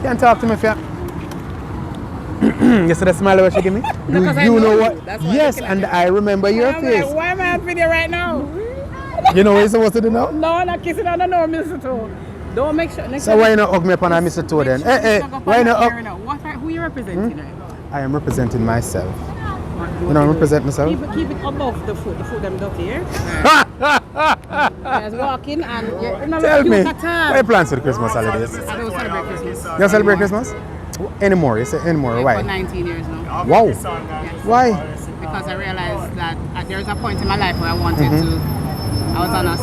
Can't talk to me if you... You see the smile that she give me? Do you know what? Yes, and I remember your face. Like, why am I on video right now? You know what you're supposed to do now? No, I'm not kissing. I don't know, Mr. Toe. Don't make sure. So why you not hug me upon Mr. Toe then? Hey, why not hug? Who are you representing right now? I am representing myself. You know, I represent myself. Keep it above the foot. The foot them dirty here. Just walking and tell me, what are your plans for the Christmas holidays? I don't celebrate Christmas. You don't celebrate Christmas? Anymore? You say anymore? Why? For 19 years now. Wow. Yes. Why? Because I realized that there was a point in my life where I wanted to. I was on a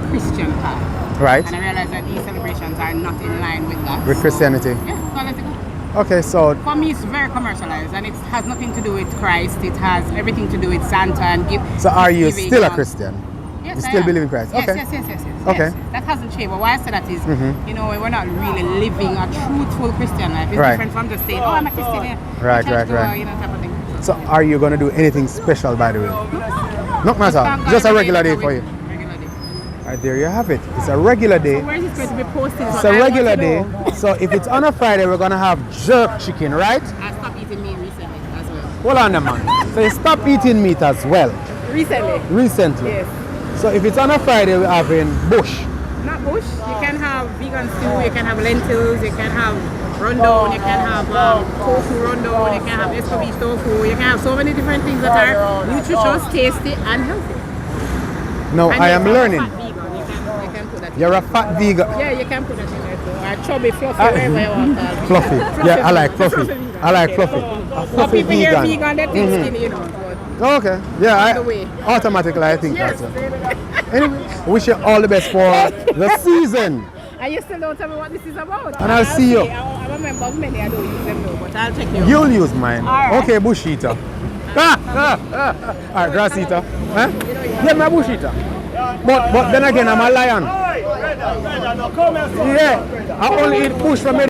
Christian path. Right. And I realized that these celebrations are not in line with that. With Christianity? Yeah, so let it go. Okay, so... For me, it's very commercialized and it has nothing to do with Christ. It has everything to do with Santa and give. So are you still a Christian? Yes, you still believe in Christ? Yes, okay. Yes. Okay. Yes. That hasn't changed. But why I say that is, you know, we're not really living a truthful Christian life. It's different from just saying, oh, I'm a Christian here. Right. You know, type of thing. So are you going to do anything special, by the way? Not matter. Just a regular day for you. Right, there you have it. It's a regular day. So where is it going to be posted? It's a regular day. So if it's on a Friday, we're going to have jerk chicken, right? I stopped eating meat recently as well. Hold on, man. So you stop eating meat as well? Recently? Yes. So if it's on a Friday, we're having bush. Not bush. You can have vegan stew, you can have lentils, you can have rundown, you can have tofu rundown, you can have escovitch tofu, you can have so many different things that are nutritious, tasty, and healthy. No, I am learning. You're a fat vegan. Yeah, you can put that in there too. Or chubby, fluffy, whatever you want. Fluffy. Yeah, I like fluffy. I like fluffy. A fluffy people vegan. Here vegan, they think skinny, you know. Okay. Yeah, automatically I think that's it. Anyway, wish you all the best for the season. And you still don't tell me what this is about. And I'll see you. I'm a member of many, I don't use them though, but I'll check you out. You'll use mine. Right. Okay, bush eater. Alright, grass eater. Huh? Yeah, my bush eater. But then again, I'm a lion. Yeah, I only eat bush from